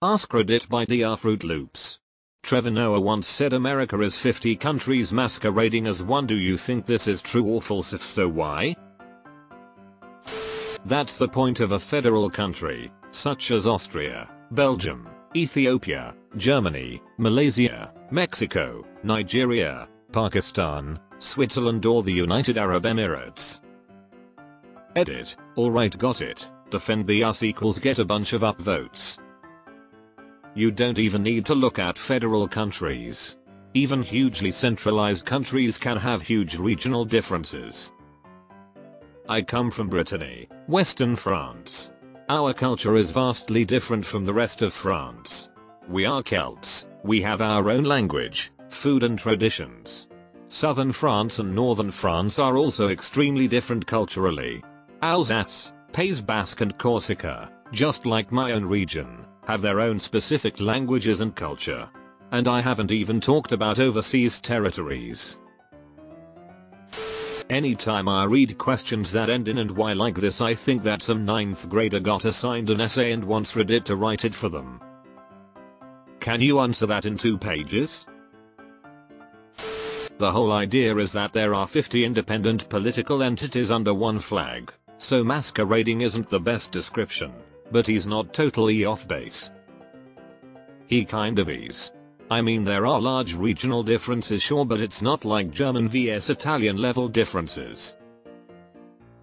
AskReddit by Dr. Fruit Loops. Trevor Noah once said America is 50 countries masquerading as one. Do you think this is true or false? If so, why? That's the point of a federal country, such as Austria, Belgium, Ethiopia, Germany, Malaysia, Mexico, Nigeria, Pakistan, Switzerland or the United Arab Emirates. Edit. Alright, got it. Defend the us equals get a bunch of upvotes. You don't even need to look at federal countries. Even hugely centralized countries can have huge regional differences. I come from Brittany, Western France. Our culture is vastly different from the rest of France. We are Celts, we have our own language, food and traditions. Southern France and Northern France are also extremely different culturally. Alsace, Pays Basque and Corsica, just like my own region, have their own specific languages and culture. And I haven't even talked about overseas territories. Anytime I read questions that end in "and why" like this, I think that some 9th grader got assigned an essay and wants Reddit to write it for them. Can you answer that in 2 pages? The whole idea is that there are 50 independent political entities under one flag, so masquerading isn't the best description, but he's not totally off base. He kind of is. I mean, there are large regional differences, sure, but it's not like German vs Italian level differences.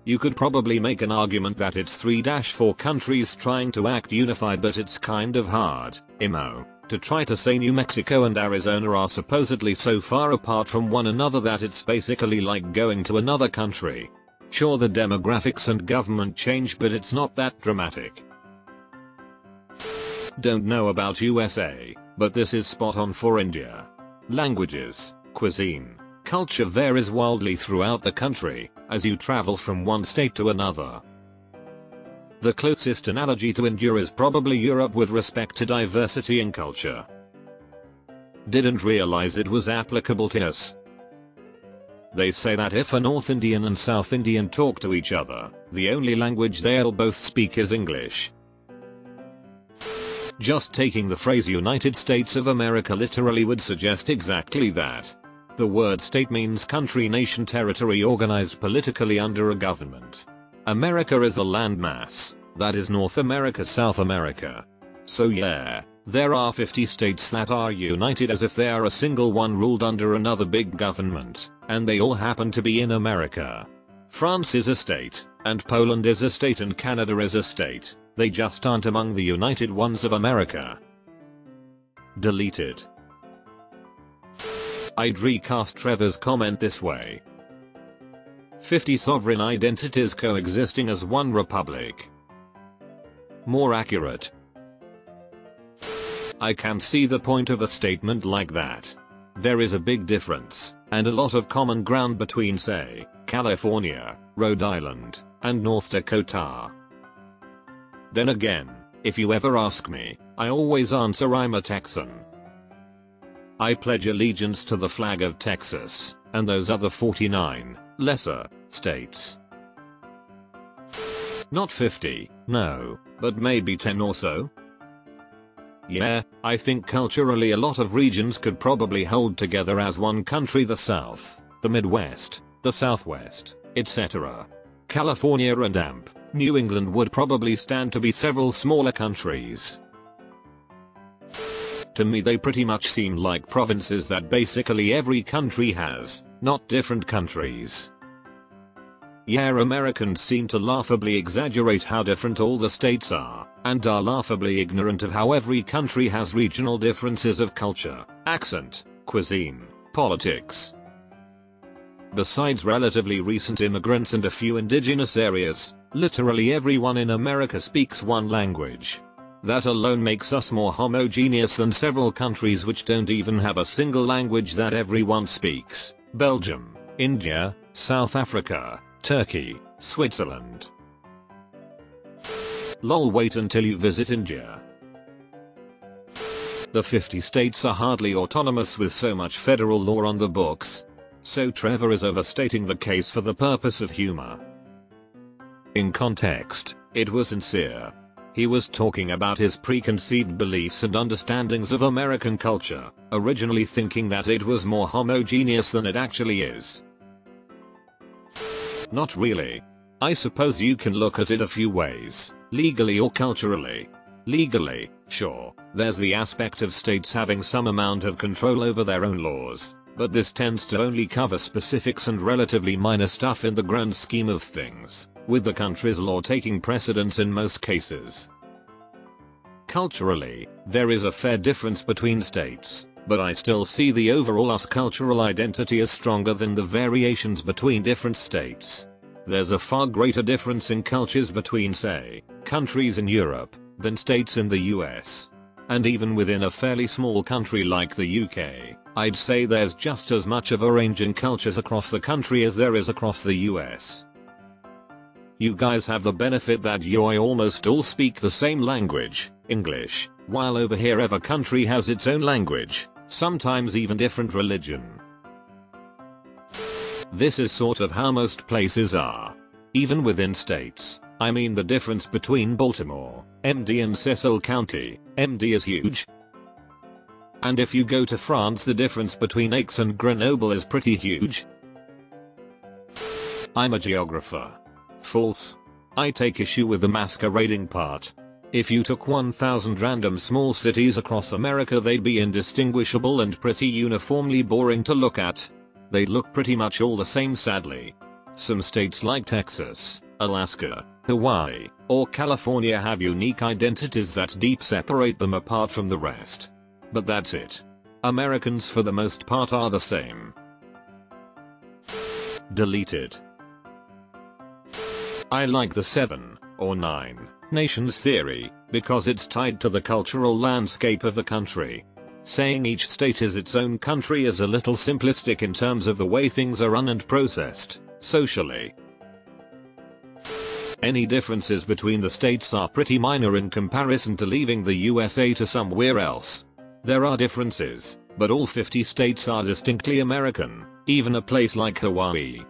You could probably make an argument that it's 3-4 countries trying to act unified, but it's kind of hard, to try to say New Mexico and Arizona are supposedly so far apart from one another that it's basically like going to another country. Sure, the demographics and government change, but it's not that dramatic. Don't know about USA, but this is spot on for India. Languages, cuisine, culture varies wildly throughout the country as you travel from one state to another. The closest analogy to India is probably Europe with respect to diversity in culture. Didn't realize it was applicable to us. They say that if a North Indian and South Indian talk to each other, the only language they'll both speak is English. Just taking the phrase United States of America literally would suggest exactly that. The word state means country, nation, territory organized politically under a government. America is a landmass, that is North America, South America. So yeah, there are 50 states that are united as if they are a single one ruled under another big government, and they all happen to be in America. France is a state, and Poland is a state, and Canada is a state. They just aren't among the United Ones of America. Deleted. I'd recast Trevor's comment this way. 50 sovereign identities coexisting as one republic. More accurate. I can see the point of a statement like that. There is a big difference, and a lot of common ground between, say, California, Rhode Island, and North Dakota. Then again, if you ever ask me, I always answer I'm a Texan. I pledge allegiance to the flag of Texas, and those other 49, lesser, states. Not 50, no, but maybe 10 or so. Yeah, I think culturally a lot of regions could probably hold together as one country: the South, the Midwest, the Southwest, etc. California and New England would probably stand to be several smaller countries. To me they pretty much seem like provinces that basically every country has, not different countries. Yeah, Americans seem to laughably exaggerate how different all the states are, and are laughably ignorant of how every country has regional differences of culture, accent, cuisine, politics. Besides relatively recent immigrants and a few indigenous areas, literally everyone in America speaks one language. That alone makes us more homogeneous than several countries which don't even have a single language that everyone speaks: Belgium, India, South Africa, Turkey, Switzerland. Lol, wait until you visit India. The 50 states are hardly autonomous with so much federal law on the books. So Trevor is overstating the case for the purpose of humor. In context, it was sincere. He was talking about his preconceived beliefs and understandings of American culture, originally thinking that it was more homogeneous than it actually is. Not really. I suppose you can look at it a few ways, legally or culturally. Legally, sure, there's the aspect of states having some amount of control over their own laws, but this tends to only cover specifics and relatively minor stuff in the grand scheme of things, with the country's law taking precedence in most cases. Culturally, there is a fair difference between states, but I still see the overall US cultural identity as stronger than the variations between different states. There's a far greater difference in cultures between, say, countries in Europe, than states in the US. And even within a fairly small country like the UK, I'd say there's just as much of a range in cultures across the country as there is across the US. You guys have the benefit that you almost all speak the same language, English, while over here every country has its own language, sometimes even different religion. This is sort of how most places are. Even within states, I mean the difference between Baltimore, MD and Cecil County, MD is huge. And if you go to France, the difference between Aix and Grenoble is pretty huge. I'm a geographer. False. I take issue with the masquerading part. If you took 1,000 random small cities across America, they'd be indistinguishable and pretty uniformly boring to look at. They'd look pretty much all the same, sadly. Some states like Texas, Alaska, Hawaii, or California have unique identities that deep separate them apart from the rest. But that's it. Americans for the most part are the same. Deleted. I like the 7 or 9 nations theory because it's tied to the cultural landscape of the country. Saying each state is its own country is a little simplistic in terms of the way things are run and processed, socially. Any differences between the states are pretty minor in comparison to leaving the USA to somewhere else. There are differences, but all 50 states are distinctly American, even a place like Hawaii,